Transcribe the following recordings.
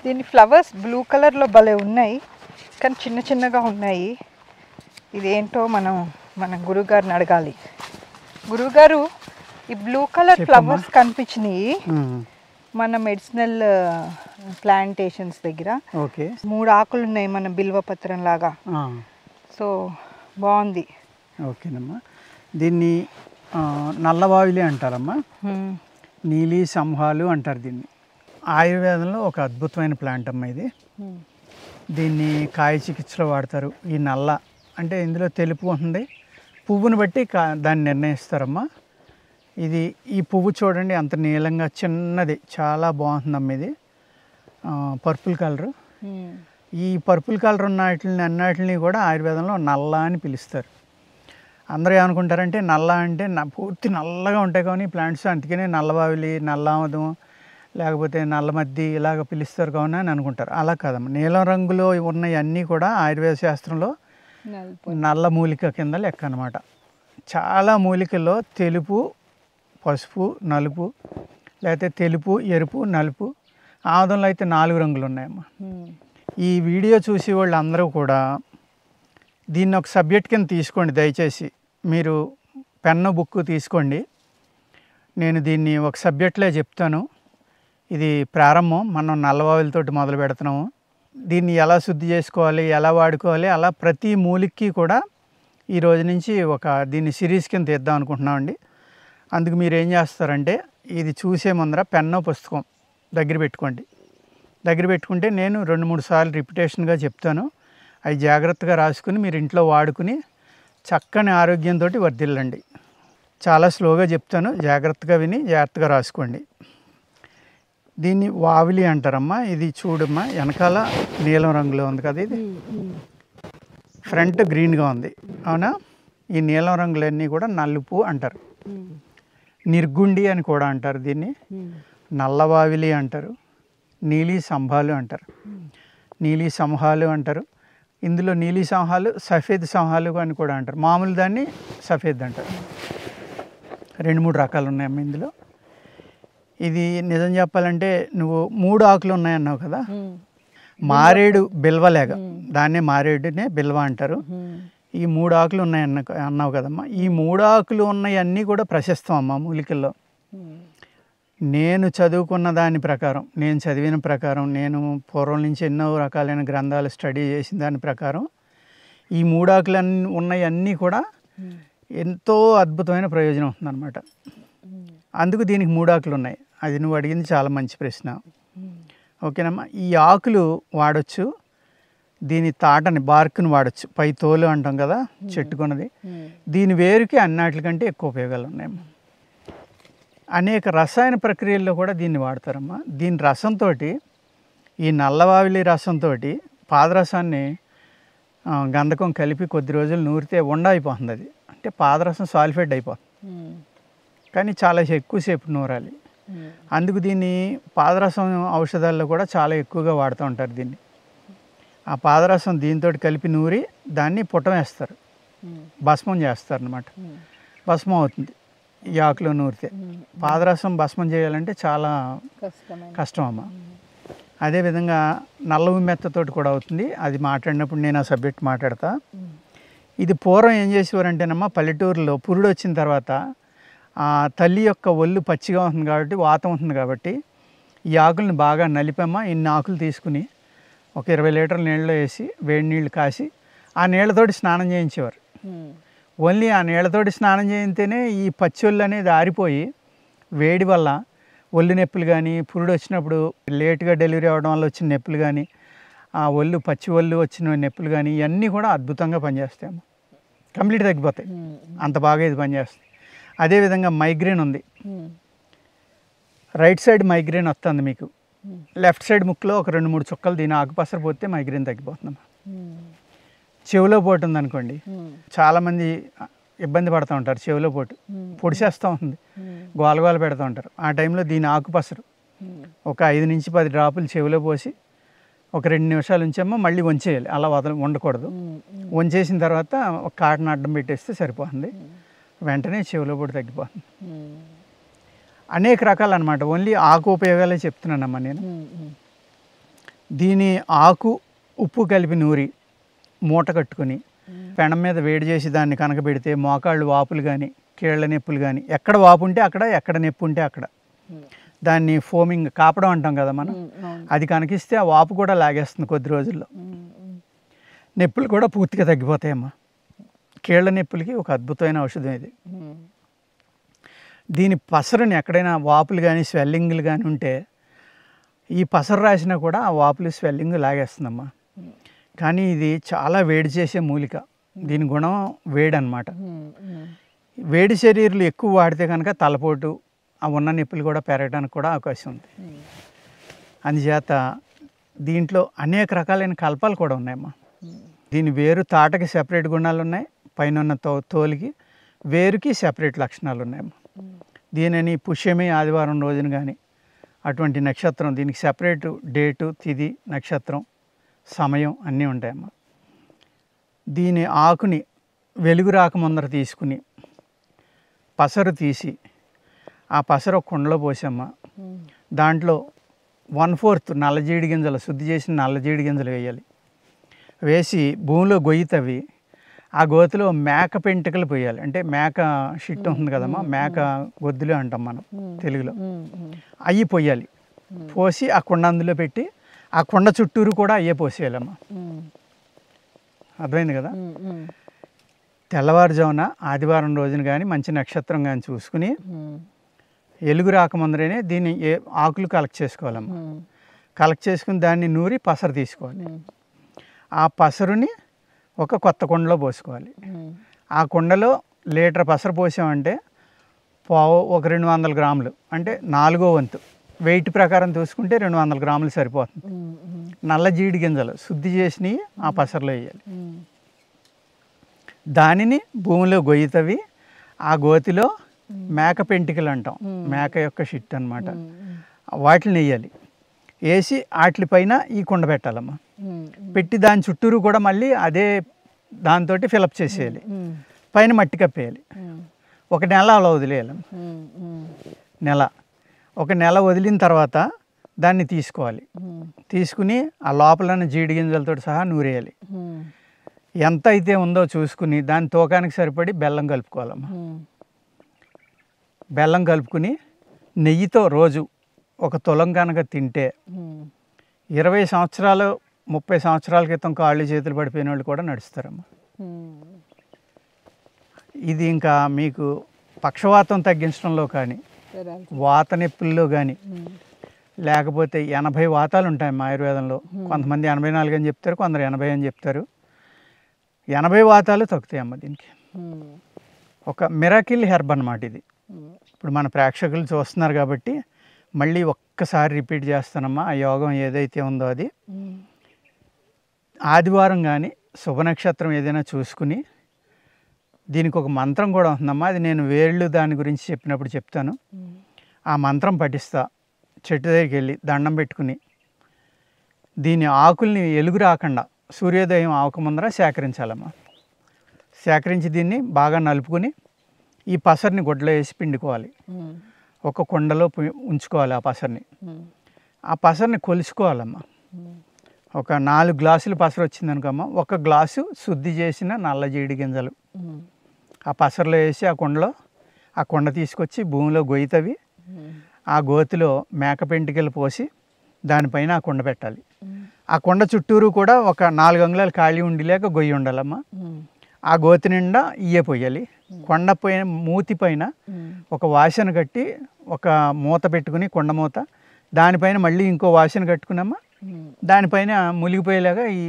దీని flowers blue కలర్లో భలే ఉన్నాయి, కానీ చిన్న చిన్నగా ఉన్నాయి. ఇదేంటో మన గురువుగారిని అడగాలి. గురువుగారు, ఈ బ్లూ కలర్ ఫ్లవర్స్ కనిపించినాయి మన మెడిసినల్ ప్లాంటేషన్స్ దగ్గర. ఓకే, 3 ఆకులు ఉన్నాయి మన బిల్వపత్రం లాగా. సో బాగుంది. ఓకేనమ్మా. దీన్ని నల్లవావిలి అంటారమ్మా, నీలి సంహాలు అంటారు దీన్ని. ఆయుర్వేదంలో ఒక అద్భుతమైన ప్లాంట్ అమ్మ ఇది. దీన్ని కాయ చికిత్సలో వాడతారు. ఈ నల్ల అంటే ఇందులో తెలుపు ఉంది, పువ్వుని బట్టి దాన్ని నిర్ణయిస్తారమ్మా. ఇది ఈ పువ్వు చూడండి అంత నీలంగా చిన్నది, చాలా బాగుంటుందమ్మ. ఇది పర్పుల్ కలరు. ఈ పర్పుల్ కలర్ ఉన్న వాటిని అన్నిటిని కూడా ఆయుర్వేదంలో నల్ల అని పిలుస్తారు. అందరూ ఏమనుకుంటారంటే నల్ల అంటే పూర్తి నల్లగా ఉంటాయి కానీ ప్లాంట్స్, అందుకనే నల్లవావిలి, నల్లామదం, లేకపోతే నల్లమద్ది ఇలాగ పిలుస్తారు కావున అని అనుకుంటారు. అలా కాదమ్మా, నీలం రంగులో ఉన్నవన్నీ కూడా ఆయుర్వేద శాస్త్రంలో నల్ల మూలిక కింద లెక్క అనమాట. చాలా మూలికల్లో తెలుపు, పసుపు, నలుపు, లేకపోతే తెలుపు, ఎరుపు, నలుపు, ఆముదంలో అయితే 4 రంగులు ఉన్నాయమ్మా. ఈ వీడియో చూసి వాళ్ళు అందరూ కూడా దీన్ని ఒక సబ్జెక్ట్ కింద తీసుకోండి దయచేసి. మీరు పెన్ను బుక్ తీసుకోండి. నేను దీన్ని ఒక సబ్జెక్ట్లే చెప్తాను. ఇది ప్రారంభం, మనం నల్లవావిలతోటి మొదలు పెడుతున్నాము. దీన్ని ఎలా శుద్ధి చేసుకోవాలి, ఎలా వాడుకోవాలి, అలా ప్రతి మూలికకి కూడా ఈ రోజు నుంచి దీన్ని సిరీస్ కింద తీద్దాం అనుకుంటున్నామండి. అందుకు మీరు ఏం చేస్తారంటే ఇది చూసే ముందర పెన్ను పుస్తకం దగ్గర పెట్టుకోండి. దగ్గర పెట్టుకుంటే నేను 2-3 సార్లు రిపిటేషన్గా చెప్తాను. అవి జాగ్రత్తగా రాసుకుని మీరు ఇంట్లో వాడుకుని చక్కని ఆరోగ్యంతో వర్ధిల్లండి. చాలా స్లోగా చెప్తాను, జాగ్రత్తగా విని జాగ్రత్తగా రాసుకోండి. దీన్ని వావిలి అంటారమ్మా. ఇది చూడమ్మా, వెనకాల నీలం రంగులో ఉంది కదా, ఇది ఫ్రంట్ గ్రీన్గా ఉంది అవునా. ఈ నీలం రంగులన్నీ కూడా నలుపు అంటారు. నిర్గుండి అని కూడా అంటారు దీన్ని. నల్లవావిలి అంటారు, నీలి సంహాలు అంటారు, నీలి సంహాలు అంటారు. ఇందులో నీలి సంహాలు, సఫేద్ సంహాలు అని కూడా అంటారు. మామూలు దాన్ని సఫేద్ అంటారు. 2-3 రకాలు ఉన్నాయమ్మ ఇందులో. ఇది నిజం చెప్పాలంటే నువ్వు 3 ఆకులు ఉన్నాయన్నావు కదా, మారేడు బిల్వలేగ, దాన్నే మారేడునే బిల్వ అంటారు. ఈ 3 ఆకులు అన్నావు కదమ్మా. ఈ 3 ఆకులు ఉన్నవన్నీ కూడా ప్రశస్తం అమ్మ మూలికల్లో. నేను చదువుకున్న దాని ప్రకారం, నేను చదివిన ప్రకారం, నేను పూర్వం నుంచి ఎన్నో రకాలైన గ్రంథాలు స్టడీ చేసిన దాని ప్రకారం ఈ 3 ఆకులు ఉన్నవన్నీ కూడా ఎంతో అద్భుతమైన ప్రయోజనం ఉంటుందన్నమాట. అందుకు దీనికి 3 ఆకులు ఉన్నాయి. అది నువ్వు అడిగింది చాలా మంచి ప్రశ్న. ఓకేనమ్మా. ఈ ఆకులు వాడచ్చు, దీని తాటని బార్క్ని వాడచ్చు, పై తోలు అంటాం కదా చెట్టుకున్నది. దీని వేరుకి అన్నిటికంటే ఎక్కువ ఉపయోగాలు ఉన్నాయమ్మా. అనేక రసాయన ప్రక్రియల్లో కూడా దీన్ని వాడతారమ్మా. దీని రసంతో, ఈ నల్లవావిలి రసంతో పాదరసాన్ని గంధకం కలిపి కొద్ది రోజులు నూరితే ఉండ అయిపోతుంది. అది అంటే పాదరసం సాలిఫైడ్ అయిపోతుంది, కానీ చాలా ఎక్కువసేపు నూరాలి. అందుకు దీన్ని పాదరసం ఔషధాల్లో కూడా చాలా ఎక్కువగా వాడుతూ ఉంటారు. దీన్ని ఆ పాదరసం దీంతో కలిపి నూరి దాన్ని పుట్టం వేస్తారు, భస్మం చేస్తారు అన్నమాట. భస్మం అవుతుంది ఈ ఆకులో నూరితే. పాదరసం భస్మం చేయాలంటే చాలా కష్టం అమ్మ. అదేవిధంగా నల్ల ఉమ్మెత్తతోటి కూడా అవుతుంది. అది మాట్లాడినప్పుడు నేను ఆ సబ్జెక్ట్ మాట్లాడతా. ఇది పూర్వం ఏం చేసేవారంటేనమ్మా, పల్లెటూరులో పురుడు వచ్చిన తర్వాత ఆ తల్లి యొక్క ఒళ్ళు పచ్చిగా ఉంటుంది కాబట్టి, వాతం ఉంటుంది కాబట్టి, ఈ ఆకులను బాగా నలిపమ్మా. ఇన్ని ఆకులు తీసుకుని ఒక 20 లీటర్ల నీళ్ళలో వేసి వేడి నీళ్ళు కాసి ఆ నీళ్ళతోటి స్నానం చేయించేవారు. ఓన్లీ ఆ నీళ్ళతోటి స్నానం చేయితేనే ఈ పచ్చి ఒళ్ళు అనేది ఆరిపోయి వేడి వల్ల ఒళ్ళు నొప్పులు కానీ, పురుడు వచ్చినప్పుడు లేట్గా డెలివరీ అవ్వడం వల్ల వచ్చిన నొప్పులు కానీ, ఆ ఒళ్ళు పచ్చి ఒళ్ళు వచ్చిన నొప్పులు కానీ, ఇవన్నీ కూడా అద్భుతంగా పనిచేస్తాయమ్మ. కంప్లీట్ తగ్గిపోతాయి, అంత బాగా ఇది పనిచేస్తుంది. అదేవిధంగా మైగ్రేన్ ఉంది, రైట్ సైడ్ మైగ్రేన్ వస్తుంది మీకు, లెఫ్ట్ సైడ్ ముక్కులో ఒక 2-3 చుక్కలు దీని ఆకుపసర పోతే మైగ్రేన్ తగ్గిపోతుందమ్మా. చెవిలో పోటు ఉందనుకోండి, చాలామంది ఇబ్బంది పడుతూ ఉంటారు. చెవిలో పోటు పొడిచేస్తూ ఉంటుంది, గోలగోల పెడుతూ ఉంటారు. ఆ టైంలో దీని ఆకుపసరు ఒక 5 నుంచి 10 డ్రాపులు చెవిలో పోసి ఒక 2 నిమిషాలు ఉంచేమో మళ్ళీ వంచేయాలి. అలా ఉండకూడదు. వంచేసిన తర్వాత ఒక కాటన్ అడ్డం పెట్టేస్తే సరిపోతుంది. వెంటనే చెవిలో పోటు తగ్గిపోతుంది. అనేక రకాలు అనమాట. ఓన్లీ ఆకు ఉపయోగాలే చెప్తున్నానమ్మా నేను. దీని ఆకు ఉప్పు కలిపి నూరి మూట కట్టుకుని పెనం మీద వేడి చేసి దాన్ని కనుక పెడితే మోకాళ్ళు వాపులు కానీ కీళ్ళ నొప్పులు కానీ ఎక్కడ వాపు ఉంటే అక్కడ, ఎక్కడ నొప్పి ఉంటే అక్కడ దాన్ని ఫోమింగ్ కాపడం అంటాం కదా మనం, అది కనిపిస్తే ఆ వాపు కూడా లాగేస్తుంది కొద్ది రోజుల్లో. నొప్పులు కూడా పూర్తిగా తగ్గిపోతాయమ్మా. కీళ్ళ నొప్పులకి ఒక అద్భుతమైన ఔషధం ఇది. దీని పసరుని ఎక్కడైనా వాపులు కానీ స్వెల్లింగ్లు కానీ ఉంటే ఈ పసరు రాసినా కూడా ఆ వాపులు స్వెల్లింగ్ లాగేస్తుందమ్మా. కానీ ఇది చాలా వేడి చేసే మూలిక. దీని గుణం వేడి అన్నమాట. వేడి శరీరాలు ఎక్కువ వాడితే కనుక తలపోటు, ఆ ఉన్న నొప్పులు కూడా పెరగడానికి కూడా అవకాశం ఉంది. అందుచేత దీంట్లో అనేక రకాలైన కల్పాలు కూడా ఉన్నాయమ్మా. దీని వేరు తాటకి సెపరేట్ గుణాలు ఉన్నాయి, పైన ఉన్న తోలికి వేరుకి సెపరేట్ లక్షణాలు ఉన్నాయమ్మా. దీనిని పుష్యమి ఆదివారం రోజున కానీ అటువంటి నక్షత్రం, దీనికి సెపరేట్ డేటు, తిథి, నక్షత్రం, సమయం అన్నీ ఉంటాయమ్మా. దీని ఆకుని వెలుగు రాకముందర తీసుకుని పసరు తీసి ఆ పసరు ఒక కుండలో పోసమ్మా. దాంట్లో 1/4 నల్ల జీడి గింజలు, శుద్ధి చేసిన నల్ల జీడి గింజలు వేయాలి. వేసి భూమిలో గొయ్యి తవ్వి ఆ గోతిలో మేక పెంటికలు పోయాలి. అంటే మేక షిట్ ఉంటుంది కదమ్మా, మేక గొద్దులు అంటాం మనం తెలుగులో, అవి పోయాలి. పోసి ఆ కుండ అందులో పెట్టి ఆ కుండ చుట్టూరు కూడా అయ్యే పోసేయాలమ్మా. అర్థమైంది కదా. తెల్లవారుజామున ఆదివారం రోజున కానీ మంచి నక్షత్రం కానీ చూసుకుని ఎలుగు రాకముందరనే దీన్ని ఆకులు కలెక్ట్ చేసుకోవాలమ్మా. కలెక్ట్ చేసుకుని దాన్ని నూరి పసరు తీసుకోవాలి. ఆ పసరుని ఒక కొత్త కుండలో పోసుకోవాలి. ఆ కుండలో లీటర్ పసరు పోసామంటే ఒక 200 గ్రాములు, అంటే 4వ వంతు వెయిట్ ప్రకారం చూసుకుంటే 200 గ్రాములు సరిపోతుంది. నల్ల జీడి గింజలు శుద్ధి చేసినవి ఆ పసరులో వేయాలి. దానిని భూమిలో గొయ్యి తవ్వి ఆ గోతిలో మేక పెంటికలు అంటాం, మేక యొక్క షిట్ అన్నమాట, వాటిని వేయాలి. వేసి వాటి పైన ఈ కుండ పెట్టాలమ్మా. పెట్టి దాని చుట్టూరు కూడా మళ్ళీ అదే దాంతో ఫిలప్ చేసేయాలి. పైన మట్టి కప్పేయాలి. ఒక నెల అలా వదిలేయాలి. ఒక నెల వదిలిన తర్వాత దాన్ని తీసుకోవాలి. తీసుకుని ఆ లోపల జీడి గింజలతో సహా నూరేయాలి. ఎంత అయితే ఉందో చూసుకుని దాని తూకానికి సరిపడి బెల్లం కలుపుకోవాలమ్మా. బెల్లం కలుపుకుని నెయ్యితో రోజు ఒక తులం కనుక తింటే 20 సంవత్సరాలు 30 సంవత్సరాల క్రితం కాళ్ళు చేతులు పడిపోయిన వాళ్ళు కూడా నడుస్తారమ్మా. ఇది ఇంకా మీకు పక్షవాతం తగ్గించడంలో కానీ, వాత నొప్పుల్లో కానీ, లేకపోతే 80 వాతాలు ఉంటాయమ్మా ఆయుర్వేదంలో. కొంతమంది 84 అని చెప్తారు, కొందరు 80 అని చెప్తారు. 80 వాతాలు తగ్గుతాయమ్మా దీనికి. ఒక మిరాకిల్ హెర్బ్ అన్నమాట ఇది. ఇప్పుడు మన ప్రేక్షకులు చూస్తున్నారు కాబట్టి మళ్ళీ ఒక్కసారి రిపీట్ చేస్తానమ్మా. ఆ యోగం ఏదైతే ఉందో అది ఆదివారం కానీ శుభనక్షత్రం ఏదైనా చూసుకుని, దీనికి ఒక మంత్రం కూడా ఉంటుందమ్మా. అది నేను వేళ్ళు దాని గురించి చెప్పినప్పుడు చెప్తాను. ఆ మంత్రం పఠిస్తా. చెట్టు దగ్గరికి వెళ్ళి దండం పెట్టుకుని దీని ఆకుల్ని ఎలుగు రాకుండా సూర్యోదయం ఆవకముందర సేకరించాలమ్మా. సేకరించి దీన్ని బాగా నలుపుకొని ఈ పసరిని గుడ్డలో వేసి పిండుకోవాలి. ఒక కుండలో ఉంచుకోవాలి ఆ పసరిని. ఆ పసరిని కొలుసుకోవాలమ్మా. ఒక 4 గ్లాసులు పసరు వచ్చిందనుకోమ్మా, 1 గ్లాసు శుద్ధి చేసిన నల్ల జీడి గింజలు ఆ పసరులో వేసి ఆ కుండ తీసుకొచ్చి భూమిలో గొయ్యి తవ్వి ఆ గోతిలో మేక పెంటికలు పోసి దానిపైన ఆ కుండ పెట్టాలి. ఆ కుండ చుట్టూరు కూడా ఒక 4 అంగుళాలు ఖాళీ ఉండిలేక గొయ్యి ఉండాలమ్మా. ఆ గోతి నిండా ఇయ్యే పోయాలి. కొండ పైన మూతి పైన ఒక వాసన కట్టి ఒక మూత పెట్టుకుని, కొండ మూత, దానిపైన మళ్ళీ ఇంకో వాసన కట్టుకున్నామా. దానిపైన మునిగిపోయేలాగా ఈ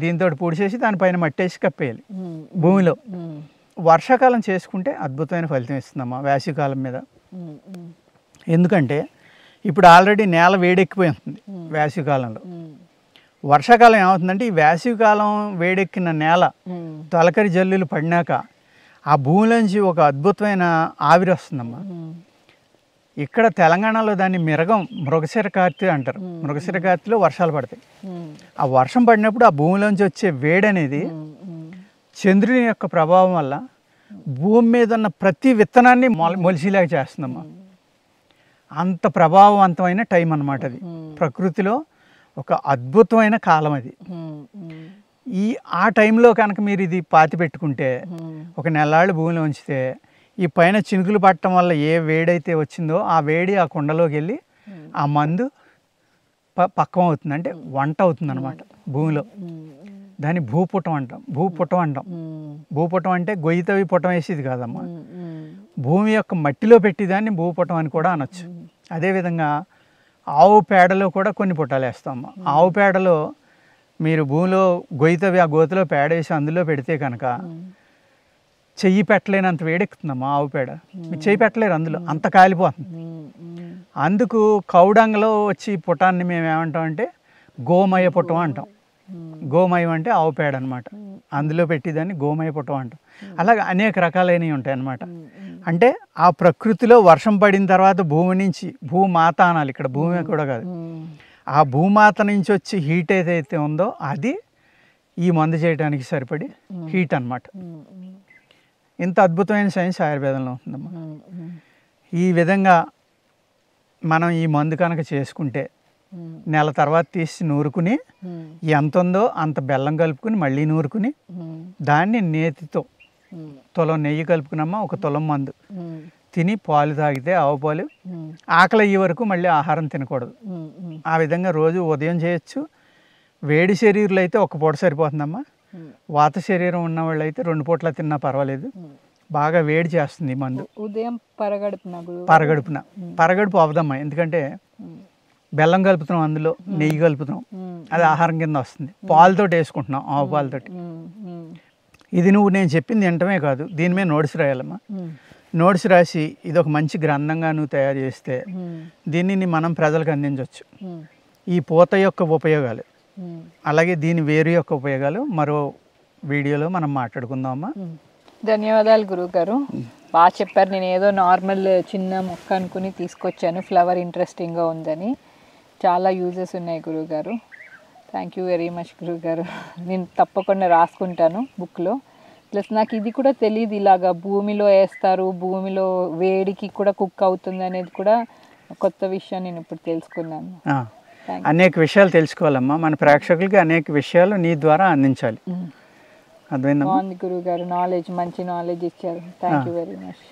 దీంతో పూడిచేసి దానిపైన మట్టేసి కప్పేయాలి భూమిలో. వర్షాకాలం చేసుకుంటే అద్భుతమైన ఫలితం ఇస్తుందమ్మా వేసవికాలం మీద. ఎందుకంటే ఇప్పుడు ఆల్రెడీ నేల వేడెక్కిపోయి ఉంటుంది వేసవికాలంలో. వర్షాకాలం ఏమవుతుందంటే ఈ వేసవికాలం వేడెక్కిన నేల తొలకరి జల్లులు పడినాక ఆ భూమిలోంచి ఒక అద్భుతమైన ఆవిరి వస్తుందమ్మా. ఇక్కడ తెలంగాణలో దాన్ని మృగశిర కార్తె అంటారు. మృగశిర కార్తెలో వర్షాలు పడతాయి. ఆ వర్షం పడినప్పుడు ఆ భూమిలోంచి వచ్చే వేడి అనేది చంద్రుని యొక్క ప్రభావం వల్ల భూమి మీద ఉన్న ప్రతి విత్తనాన్ని మొలిసేలాగా చేస్తుందమ్మా. అంత ప్రభావవంతమైన టైం అన్నమాట అది. ప్రకృతిలో ఒక అద్భుతమైన కాలం అది. ఆ టైంలో కనుక మీరు ఇది పాతి పెట్టుకుంటే ఒక నెలాళ్ళు భూమిలో ఉంచితే ఈ పైన చినుకులు పట్టడం వల్ల ఏ వేడైతే వచ్చిందో ఆ వేడి ఆ కుండలోకి వెళ్ళి ఆ మందు పక్వం అవుతుంది, అంటే వంట అవుతుంది అనమాట భూమిలో. దాన్ని భూపుటం అంటాం. భూపుటం అంటే గొయ్యితవి పుటం వేసేది కాదమ్మా, భూమి యొక్క మట్టిలో పెట్టేదాన్ని భూపుటం అని కూడా అనొచ్చు. అదేవిధంగా ఆవు పేడలో కూడా కొన్ని పుటాలు వేస్తామమ్మా. ఆవు పేడలో మీరు భూమిలో గొయ్యితవి ఆ గోతిలో పేడ వేసి అందులో పెడితే కనుక చెయ్యి పెట్టలేనంత వేడెక్కుతుందమ్మా ఆవు పేడ. మీరు చెయ్యి పెట్టలేరు, అందులో అంత కాలిపోతుంది. అందుకు కౌడంగలో వచ్చి పుటాన్ని మేము ఏమంటామంటే గోమయ పుటం అంటాం. గోమయం అంటే ఆవు పేడ అనమాట, అందులో పెట్టేదాన్ని గోమయ పుటం అంటాం. అలాగే అనేక రకాలైనవి ఉంటాయి అన్నమాట. అంటే ఆ ప్రకృతిలో వర్షం పడిన తర్వాత భూమి నుంచి, భూమాత అనాలి ఇక్కడ, భూమి కూడా కాదు, ఆ భూమాత నుంచి వచ్చి హీట్ ఏదైతే ఉందో అది ఈ మందు చేయడానికి సరిపడి హీట్ అన్నమాట. ఇంత అద్భుతమైన సైన్స్ ఆయుర్వేదంలో ఉంటుందమ్మా. ఈ విధంగా మనం ఈ మందు కనుక చేసుకుంటే నెల తర్వాత తీసి నూరుకుని ఎంత ఉందో అంత బెల్లం కలుపుకుని మళ్ళీ నూరుకుని దాన్ని నేతితో తులం నెయ్యి కలుపుకున్నమ్మా ఒక తులం మందు తిని పాలు తాగితే ఆవు పాలు, ఆకలి అయ్యే వరకు మళ్ళీ ఆహారం తినకూడదు. ఆ విధంగా రోజు ఉదయం చేయొచ్చు. వేడి శరీరులు అయితే ఒక పూట సరిపోతుందమ్మా. వాత శరీరం ఉన్న వాళ్ళు అయితే 2 పూట్ల తిన్నా పర్వాలేదు. బాగా వేడి చేస్తుంది ఈ మందు. ఉదయం పరగడుపు అవదమ్మా, ఎందుకంటే బెల్లం కలుపుతున్నాం, అందులో నెయ్యి కలుపుతున్నాం, అది ఆహారం కింద వస్తుంది. పాలతో వేసుకుంటున్నాం, ఆవు పాలతోటి. ఇది నువ్వు నేను చెప్పింది తినటమే కాదు, దీని మీద నోట్స్ రాయాలమ్మా. నోట్స్ రాసి ఇది ఒక మంచి గ్రంథంగా నువ్వు తయారు చేస్తే దీనిని మనం ప్రజలకు అందించవచ్చు. ఈ పూత యొక్క ఉపయోగాలు, అలాగే దీని వేరు యొక్క ఉపయోగాలు మరో వీడియోలో మనం మాట్లాడుకుందామమ్మా. ధన్యవాదాలు గురువుగారు, బాగా చెప్పారు. నేను ఏదో నార్మల్ చిన్న మొక్క అనుకుని తీసుకొచ్చాను, ఫ్లవర్ ఇంట్రెస్టింగ్గా ఉందని. చాలా యూజెస్ ఉన్నాయి గురువుగారు. థ్యాంక్ యూ వెరీ మచ్ గురువుగారు. నేను తప్పకుండా రాసుకుంటాను బుక్లో. ప్లస్ నాకు ఇది కూడా తెలియదు, ఇలాగా భూమిలో వేస్తారు, భూమిలో వేడికి కూడా కుక్ అవుతుంది అనేది కూడా కొత్త విషయం నేను ఇప్పుడు తెలుసుకున్నాను. అనేక విషయాలు తెలుసుకోవాలమ్మా, మన ప్రేక్షకులకి అనేక విషయాలు నీ ద్వారా అందించాలి. బాగుంది గురువు గారు, నాలెడ్జ్, మంచి నాలెడ్జ్ ఇచ్చారు. Thank you very much.